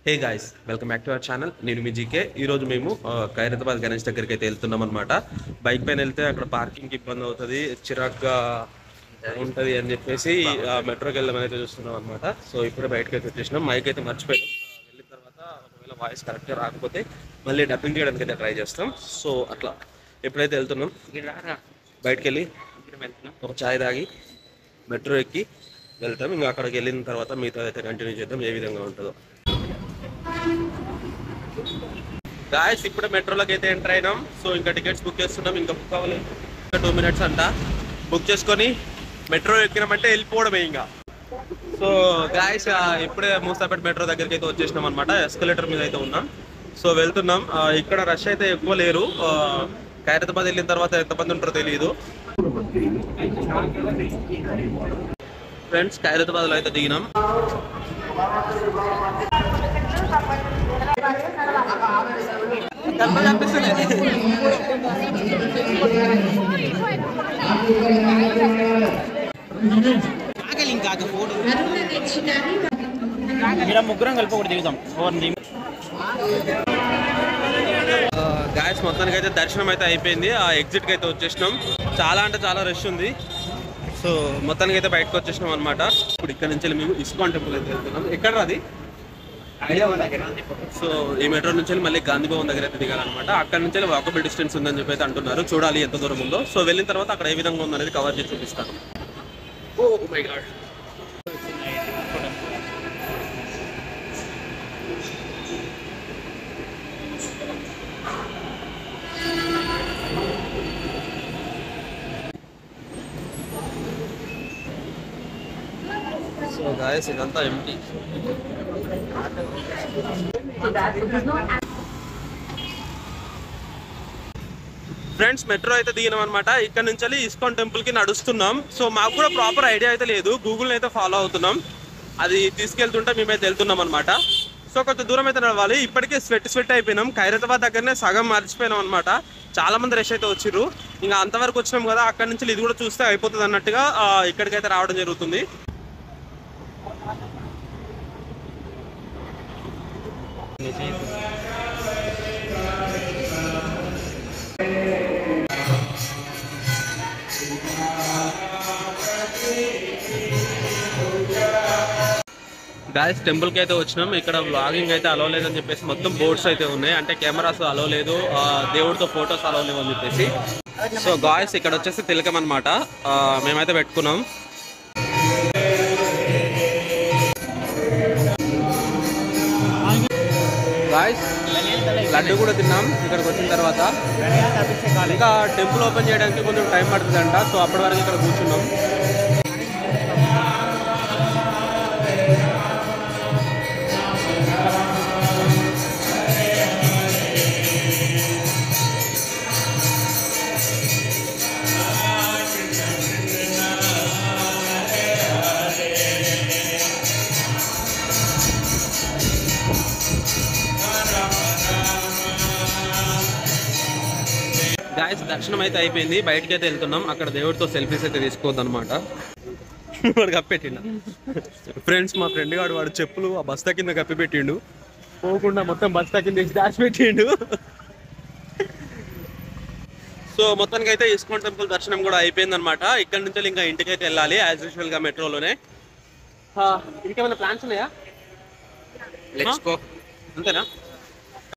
Hey guys, welcome back to our channel. నేను మీ GK. ఈ రోజు మేము ఖైరతాబాద్ గణేష్ దగ్గరికి అయితే వెళ్తున్నాం అనమాట. బైక్ పైన వెళ్తే అక్కడ పార్కింగ్ ఇబ్బంది అవుతుంది, చిరాగ్గా ఉంటుంది అని చెప్పేసి మెట్రోకి వెళ్దామని అయితే చూస్తున్నాం అనమాట. సో ఇప్పుడే బయటకు అయితే వచ్చేసినాం. మైక్ అయితే మర్చిపోయాం. వెళ్ళిన తర్వాత ఒకవేళ వాయిస్ కరెక్ట్గా రాకపోతే మళ్ళీ డబ్బింగ్ చేయడానికి అయితే ట్రై చేస్తాం. సో అట్లా ఎప్పుడైతే వెళ్తున్నాం బయటకు వెళ్ళి ఒక ఛాయ్ తాగి మెట్రో ఎక్కి వెళ్తాం. ఇంకా అక్కడికి వెళ్ళిన తర్వాత మిగతా అయితే కంటిన్యూ చేద్దాం ఏ విధంగా ఉంటుందో. గాయస్ ఇప్పుడే మెట్రోలోకి అయితే ఎంటర్ అయినాం. సో ఇంకా టికెట్స్ బుక్ చేస్తున్నాం. ఇంకా బుక్ అవ్వలేదు, ఇంకా 2 minutes అంట. బుక్ చేసుకొని మెట్రో ఎక్కినామంటే వెళ్ళిపోవడమే ఇంకా. సో గాయస్ ఇప్పుడే మూసాపేట మెట్రో దగ్గరికి అయితే వచ్చేసినాం అనమాట. ఎస్కలేటర్ మీద అయితే ఉన్నాం. సో వెళ్తున్నాం. ఇక్కడ రష్ అయితే ఎక్కువ లేరు. ఖైరతాబాద్ వెళ్ళిన తర్వాత ఎంతమంది ఉంటారో తెలియదు. ఫ్రెండ్స్ ఖైరతాబాద్లో అయితే దిగినాం. ముగ్గురం కలిపి ఒకటి దిగుతాం. గాయస్ మొత్తానికి అయితే దర్శనం అయితే అయిపోయింది. ఆ ఎగ్జిట్కి అయితే వచ్చేసినాం. చాలా అంటే చాలా రష్ ఉంది. సో మొత్తానికి అయితే బయటకు వచ్చేసినాం అనమాట. ఇప్పుడు ఇక్కడ నుంచి మేము ఇస్కాన్ టెంపుల్ అయితే వెళ్తున్నాం. ఎక్కడ అది సో ఈ మెట్రో నుంచి మళ్ళీ గాంధీ భవన్ దగ్గర అయితే దిగాలన్నమాట. అక్కడ నుంచి వాకబుల్ డిస్టెన్స్ ఉందని చెప్పి అయితే అంటున్నారు. చూడాలి ఎంత దూరం ఉందో. సో వెళ్ళిన తర్వాత అక్కడ ఏ విధంగా ఉందనేది కవర్ చేసి చూపిస్తాను. Oh my god. So guys ఇదంతా ఎంటీ. ఫ్రెండ్స్ మెట్రో అయితే దిగినాం అనమాట. ఇక్కడ నుంచి ఇస్కాన్ టెంపుల్ కి నడుస్తున్నాం. సో మాకు కూడా ప్రాపర్ ఐడియా అయితే లేదు. గూగుల్ అయితే ఫాలో అవుతున్నాం. అది తీసుకెళ్తుంటే మేమైతే వెళ్తున్నాం అనమాట. సో కొంచెం దూరం అయితే నడవాలి. ఇప్పటికే స్వెట్ అయిపోయినాం. ఖైరతాబాద్ దగ్గరనే సగం మర్చిపోయినాం అనమాట. చాలా మంది రష్ అయితే వచ్చిర్రు. ఇంకా అంతవరకు వచ్చినాం కదా, అక్కడ నుంచి ఇది కూడా చూస్తే అయిపోతుంది అన్నట్టుగా ఇక్కడికైతే రావడం జరుగుతుంది. గాయస్ టెంపుల్కి అయితే వచ్చినాం. ఇక్కడ వ్లాగింగ్ అయితే అలో లేదని చెప్పేసి మొత్తం బోర్డ్స్ అయితే ఉన్నాయి. అంటే కెమెరాస్ అలో లేదు, దేవుడితో ఫొటోస్ అలో లేవు అని చెప్పేసి. సో గాయస్ ఇక్కడ వచ్చేసి తిలకం అనమాట. మేమైతే పెట్టుకున్నాం. గాయస్ లడ్డు కూడా తిన్నాం ఇక్కడికి వచ్చిన తర్వాత. ఇంకా టెంపుల్ ఓపెన్ చేయడానికి కొంచెం టైం పడుతుందంట. సో అప్పటి వరకు ఇక్కడ కూర్చున్నాం. గాయస్ దర్శనం అయితే అయిపోయింది. బయటకి అయితే వెళ్తున్నాం. అక్కడ దేవుడితో సెల్ఫీస్ అయితే తీసుకోవద్దు అనమాట. వాడు కప్పెట్టిండు. ఫ్రెండ్స్ మా ఫ్రెండ్ గాడు వాడు చెప్పులు ఆ బస్తా కింద కప్పి పెట్టిండు. పోకుండా మొత్తం బస్తా కింద వేసి దాచిపెట్టిండు. సో మొత్తానికి అయితే ఇస్కాన్ టెంపుల్ దర్శనం కూడా అయిపోయింది అనమాట. ఇక్కడ నుంచి ఇంకా ఇంటికి అయితే వెళ్ళాలి యాజ్ యూజువల్ గా మెట్రోలోనే. ఇంకేమైనా ప్లాన్స్ ఉన్నాయా? అంతేనా?